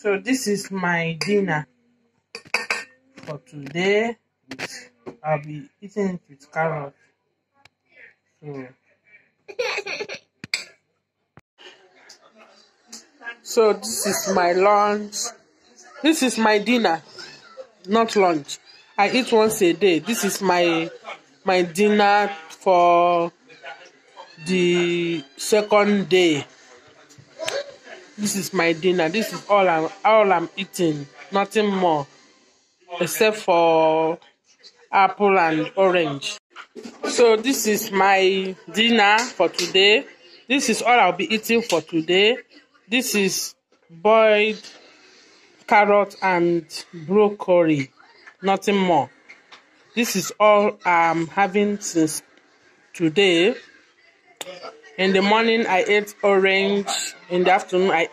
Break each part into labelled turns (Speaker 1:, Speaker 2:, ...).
Speaker 1: So this is my dinner for today. I'll be eating it with carrot. So this is my lunch. This is my dinner, not lunch. I eat once a day. This is my dinner for the second day. This is my dinner. This is all I'm eating. Nothing more, except for apple and orange. So this is my dinner for today. This is all I'll be eating for today. This is boiled carrot and broccoli. Nothing more. This is all I'm having since today. In the morning, I ate orange. In the afternoon, I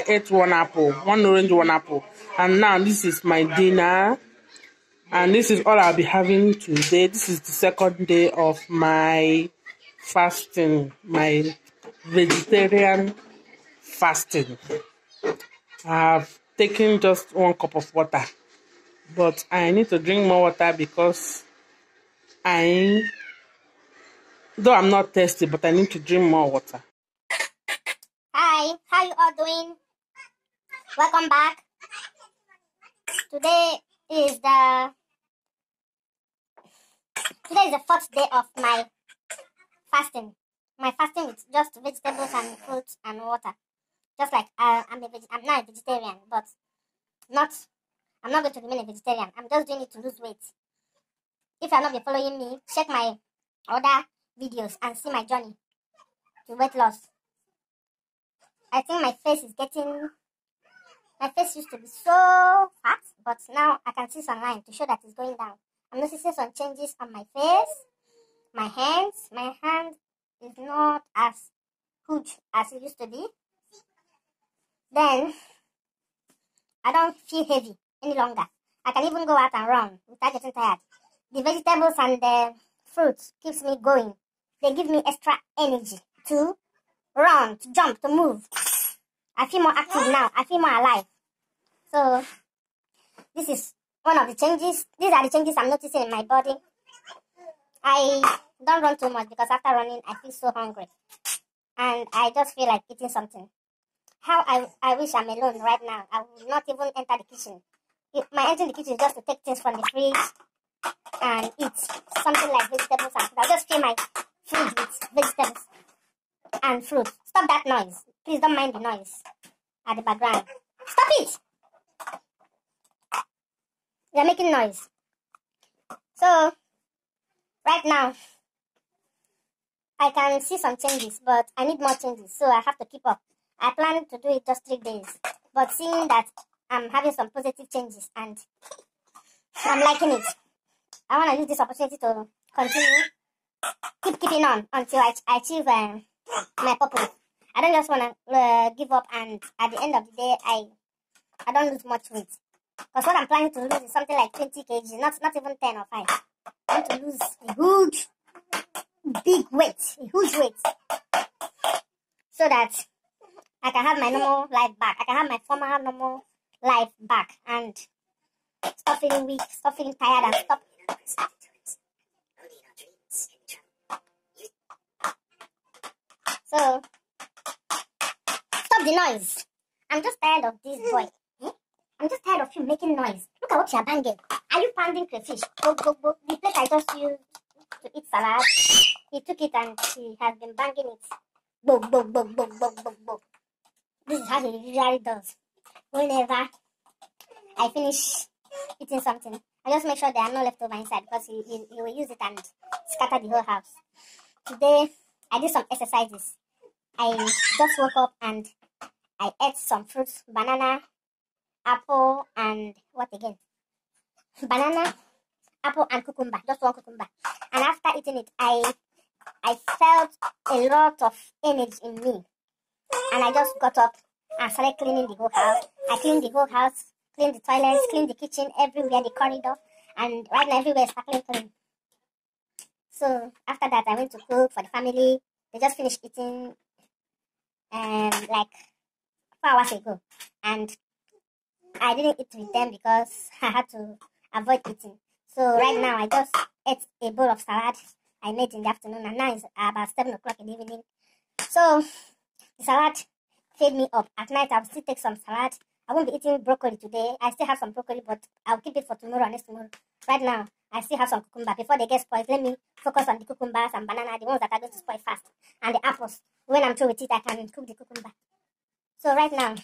Speaker 1: ate one apple, one orange, one apple. And now this is my dinner. And this is all I'll be having today. This is the second day of my fasting, my vegetarian fasting. I've taken just 1 cup of water. But I need to drink more water because though I'm not thirsty, but I need to drink more water.
Speaker 2: Hi, how you all doing? Welcome back. Today is the 4th day of my fasting. My fasting is just vegetables and fruits and water. Just like I'm not a vegetarian, but I'm not going to remain a vegetarian. I'm just doing it to lose weight. If you're not been following me, check my other videos and see my journey to weight loss. I think my face used to be so fat, but now I can see some line to show that it's going down. I'm noticing some changes on my face, my hands. My hand is not as huge as it used to be. Then, I don't feel heavy any longer. I can even go out and run without getting tired. The vegetables and the fruits keeps me going. They give me extra energy to run, to jump, to move. I feel more active now. I feel more alive. So, this is one of the changes. These are the changes I'm noticing in my body. I don't run too much because after running, I feel so hungry. And I just feel like eating something. How I wish I'm alone right now. I will not even enter the kitchen. My entering the kitchen is just to take things from the fridge and eat something like vegetables and fruit. I'll just fill my fridge with vegetables and fruit. Stop that noise. Please don't mind the noise at the background. Stop it! They're making noise. So, right now, I can see some changes, but I need more changes, so I have to keep up. I plan to do it just 3 days, but seeing that I'm having some positive changes and I'm liking it, I want to use this opportunity to continue, keeping on until I achieve my purpose. I don't just want to give up and at the end of the day, I don't lose much weight. Because what I'm planning to lose is something like 20 kg, not even 10 or 5. I want to lose a huge, big weight, a huge weight. So that I can have my normal life back. I can have my former normal life back and stop feeling weak, stop feeling tired, and stop. So, stop the noise. I'm just tired of this boy. I'm just tired of you making noise. Look at what you're banging. Are you pounding crayfish? Go. The plate I just used to eat salad, he took it and he has been banging it. Bo. This is how he usually does. Whenever I finish eating something, I just make sure there are no leftover inside because he will use it and scatter the whole house. Today, I did some exercises. I just woke up and I ate some fruits, banana, apple, and what again? Banana, apple, and cucumber. Just 1 cucumber. And after eating it, I felt a lot of energy in me. And I just got up and started cleaning the whole house. I cleaned the whole house, cleaned the toilets, cleaned the kitchen, everywhere, the corridor. And right now, everywhere is sparkling clean. So, after that, I went to cook for the family. They just finished eating like 4 hours ago. And I didn't eat with them because I had to avoid eating. So right now I just ate a bowl of salad I made in the afternoon, and now it's about 7 o'clock in the evening. So the salad filled me up. At night I'll still take some salad. I won't be eating broccoli today. I still have some broccoli, but I'll keep it for tomorrow and next tomorrow. Right now, I still have some cucumber. Before they get spoiled, let me focus on the cucumbers and banana, the ones that are going to spoil fast. And the apples. When I'm through with it, I can cook the cucumber. So right now,